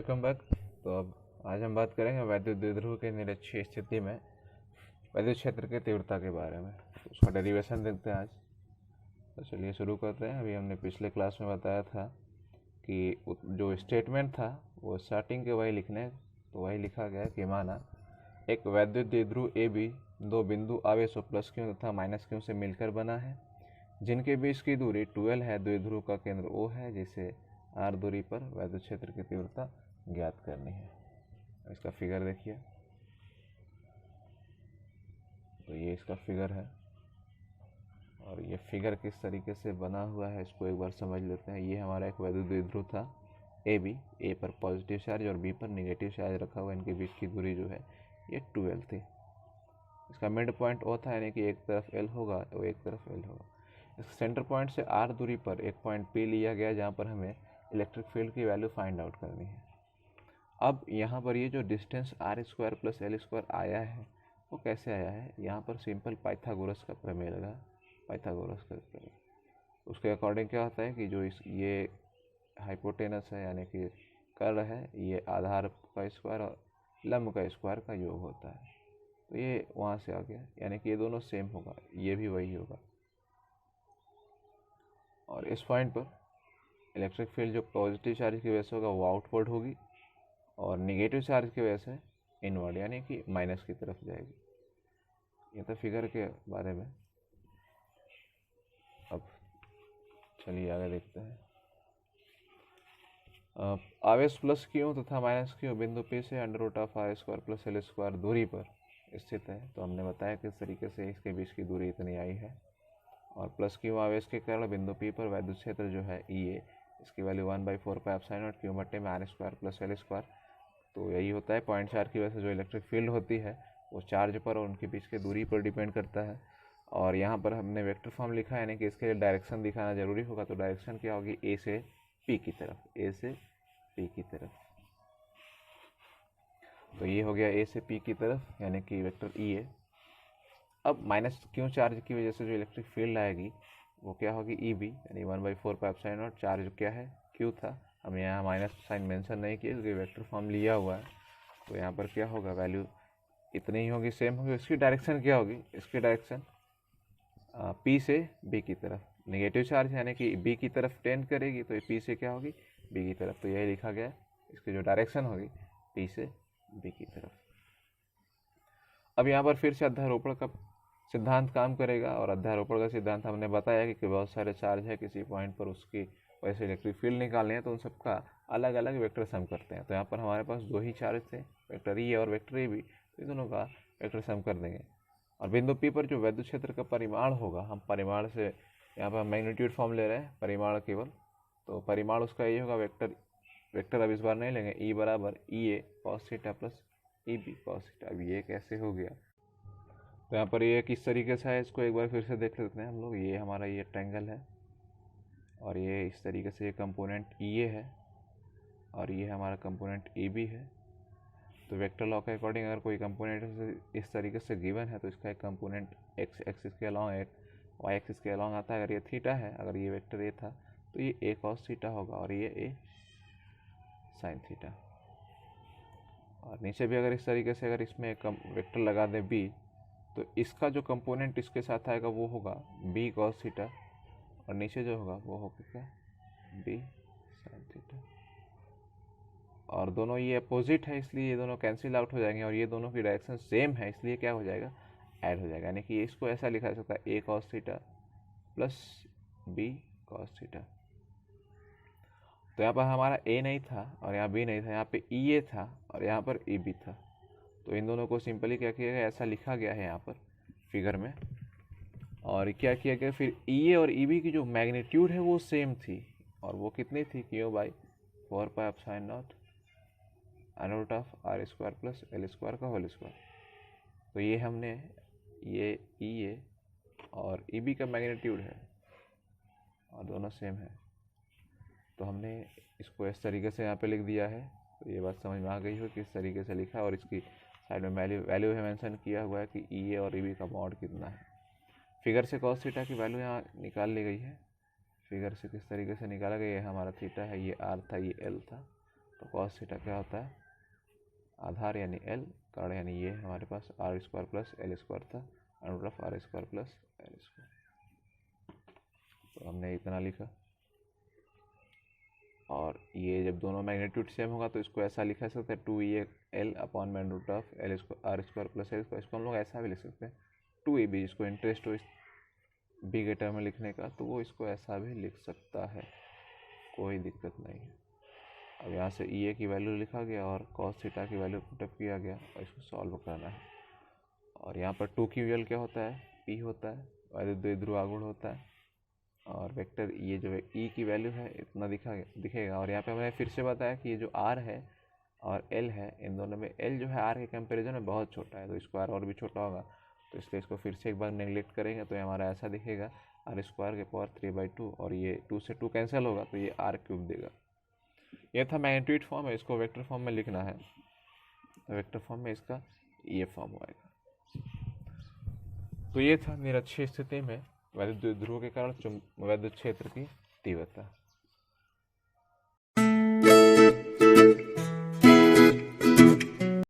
Welcome back. तो अब आज हम बात करेंगे वैद्युत द्विध्रुव के निरक्षीय स्थिति में वैद्युत क्षेत्र की तीव्रता के बारे में। तो उसका डेरिवेशन देखते हैं आज। तो चलिए शुरू करते हैं। अभी हमने पिछले क्लास में बताया था कि जो स्टेटमेंट था वो स्टार्टिंग के वही लिखने, तो वही लिखा गया कि माना एक वैद्युत द्विध्रुव ए बी दो बिंदु आवेशों प्लस क्यू तथा माइनस क्यू से मिलकर बना है, जिनके बीच की दूरी 12 है। द्विध्रुव का केंद्र O है, जिसे r दूरी पर वैद्युत क्षेत्र की तीव्रता ज्ञात करनी है। इसका फिगर देखिए। तो ये इसका फिगर है और ये फिगर किस तरीके से बना हुआ है इसको एक बार समझ लेते हैं। ये हमारा एक वैद्युत द्विध्रुव था ए बी, ए पर पॉजिटिव चार्ज और बी पर नेगेटिव चार्ज रखा हुआ। इनके बीच की दूरी जो है ये 12 थी। इसका मिड पॉइंट O था, यानी कि एक तरफ L होगा तो एक तरफ L होगा। इस सेंटर पॉइंट से r दूरी पर एक पॉइंट P लिया गया, जहाँ पर हमें इलेक्ट्रिक फील्ड की वैल्यू फाइंड आउट करनी है। अब यहाँ पर ये जो डिस्टेंस r² प्लस L² आया है वो कैसे आया है, यहाँ पर सिंपल पाइथागोरस का प्रमेय लगा। पाइथागोरस का प्रमेय उसके अकॉर्डिंग क्या होता है कि जो ये हाइपोटेनस है यानी कि कर्ल है, ये आधार का स्क्वायर और लंब का स्क्वायर का योग होता है। तो ये वहाँ से आ गया, यानी कि ये दोनों सेम होगा, ये भी वही होगा। और इस पॉइंट पर इलेक्ट्रिक फील्ड जो पॉजिटिव चार्ज की वजह से होगा वो आउटवर्ड होगी और निगेटिव चार्ज की वजह से इनवर्ड यानी कि माइनस की तरफ जाएगी। ये तो फिगर के बारे में। अब चलिए आगे देखते हैं। आवेश प्लस क्यू तथा माइनस क्यू बिंदु P से √r² प्लस L² दूरी पर स्थित है। तो हमने बताया किस तरीके से इसके बीच की दूरी इतनी आई है। और प्लस क्यू आवेश के कारण बिंदु P पर वैद्युत क्षेत्र जो है EA, इसकी वैल्यू 1/4πε0 क्यू बटे में r² प्लस L²। तो यही होता है, पॉइंट चार्ज की वजह से जो इलेक्ट्रिक फील्ड होती है वो चार्ज पर और उनके बीच की दूरी पर डिपेंड करता है। और यहाँ पर हमने वेक्टर फॉर्म लिखा है, यानी कि इसके लिए डायरेक्शन दिखाना जरूरी होगा। तो डायरेक्शन क्या होगी, ए से पी की तरफ, ए से पी की तरफ। तो ये हो गया ए से पी की तरफ, यानी कि वेक्टर ई है। अब माइनस क्यू चार्ज की वजह से जो इलेक्ट्रिक फील्ड आएगी वो क्या होगी, ई बी, यानी 1/4πε0। चार्ज क्या है, क्यू था। हमने यहाँ माइनस साइन मेंशन नहीं किया क्योंकि वेक्टर फॉर्म लिया हुआ है। तो यहाँ पर क्या होगा, वैल्यू इतनी ही होगी, सेम होगी। इसकी डायरेक्शन क्या होगी, इसकी डायरेक्शन पी से बी की तरफ। नेगेटिव चार्ज यानी कि बी की तरफ टेंड करेगी, तो पी से क्या होगी, बी की तरफ। तो यही लिखा गया है, इसकी जो डायरेक्शन होगी पी से बी की तरफ। अब यहाँ पर फिर से अध्यारोपण का सिद्धांत काम करेगा। और अध्यारोपण का सिद्धांत हमने बताया कि बहुत सारे चार्ज है किसी पॉइंट पर, उसकी वजह से इलेक्ट्रिक फील्ड निकालनी है, तो उन सबका अलग अलग वेक्टर सम करते हैं। तो यहाँ पर हमारे पास दो ही चार्ज थे, वेक्टर ई और वेक्टर ए बी, तो दोनों का वेक्टर सम कर देंगे। और बिंदु पी पर जो वैद्युत क्षेत्र का परिमाण होगा, हम परिमाण से यहाँ पर मैग्नीट्यूड फॉर्म ले रहे हैं, परिमाण केवल, तो परिमाण उसका ये होगा, वेक्टर अब इस बार नहीं लेंगे, ई बराबर E A cos theta plus E B cos theta. अब ये कैसे हो गया, तो यहाँ पर ये किस तरीके से है इसको एक बार फिर से देख लेते हैं हम लोग। ये हमारा ये ट्रायंगल है और ये इस तरीके से ये कंपोनेंट ई ए है और ये हमारा कंपोनेंट ई बी है। तो वेक्टर लॉ के अकॉर्डिंग अगर कोई कंपोनेंट इस तरीके से गिवन है तो इसका एक कंपोनेंट एक्स एक्सिस के अलॉन्ग, एक वाई एक्सिस के अलॉन्ग आता है। अगर ये थीटा है, अगर ये वेक्टर ए था तो ये ए कॉस थीटा होगा और ये ए साइन थीटा। और नीचे भी अगर इस तरीके से अगर इसमें एक वेक्टर लगा दें बी, तो इसका जो कंपोनेंट इसके साथ आएगा वो होगा बी कॉस थीटा और नीचे जो होगा वो होगा क्या, बी साइन थीटा। और दोनों ये अपोजिट है, इसलिए ये दोनों कैंसिल आउट हो जाएंगे और ये दोनों की डायरेक्शन सेम है, इसलिए क्या हो जाएगा, ऐड हो जाएगा। यानी कि इसको ऐसा लिखा जा सकता है A cos theta plus B cos theta. तो यहाँ पर हमारा ए नहीं था और यहाँ बी नहीं था, यहाँ पे ई ए था और यहाँ पर ई बी था। तो इन दोनों को सिंपली क्या किया गया, ऐसा लिखा गया है यहाँ पर फिगर में। और क्या किया गया, फिर ई ए और ई बी की जो मैग्नीट्यूड है वो सेम थी, और वो कितनी थी, Q/4πε0 √r² प्लस L² का होल स्क्वायर। तो ये हमने ये ई ए और ई बी का मैग्नीट्यूड है और दोनों सेम है, तो हमने इसको इस तरीके से यहाँ पे लिख दिया है। तो ये बात समझ में आ गई हो किस तरीके से लिखा है। और इसकी साइड में वैल्यू है मेंशन किया हुआ है कि ई ए और ई बी का मॉड कितना है। फिगर से कॉस थीटा की वैल्यू यहाँ निकाल ली गई है। फिगर से किस तरीके से निकाला गया, ये हमारा थीटा है, ये आर था, ये एल था। तो कॉस थीटा क्या होता है, आधार यानी एल, कारण यानी ये हमारे पास R square plus L square था, under of R square plus L square. तो हमने इतना लिखा, और ये जब दोनों मैग्नीट्यूड सेम होगा तो इसको ऐसा लिखा सकते हैं 2e अपॉन में under root of L R square plus L square. इसको हम लोग ऐसा भी लिख सकते हैं 2ab, जिसको इंटरेस्ट हो इस बी के टर्म में लिखने का, तो वो इसको ऐसा भी लिख सकता है, कोई दिक्कत नहीं है। अब यहाँ से ई ए की वैल्यू लिखा गया और कॉस थीटा की वैल्यू पुटअप किया गया और इसको सॉल्व करना है। और यहाँ पर 2 की वैल्यू क्या होता है, पी होता है, वैल्यू द्विध्रुवागुण होता है, और वेक्टर ये जो है ई की वैल्यू है इतना दिखेगा। और यहाँ पे हमने फिर से बताया कि ये जो आर है और एल है, इन दोनों में एल जो है आर के कंपेरिजन में बहुत छोटा है, तो इसको आर और भी छोटा होगा, तो इसलिए इसको फिर से एक बार नेगलेक्ट करेंगे तो ये हमारा ऐसा दिखेगा आर स्क्वायर के पावर 3/2, और ये 2 से 2 कैंसिल होगा तो ये आर क्यूब देगा। ये था मैग्नीट्यूड फॉर्म है, इसको वेक्टर फॉर्म में लिखना है, तो वेक्टर फॉर्म में इसका ये फॉर्म आएगा। तो ये था निरक्षीय स्थिति में वैद्युत ध्रुव के कारण विद्युत क्षेत्र की तीव्रता।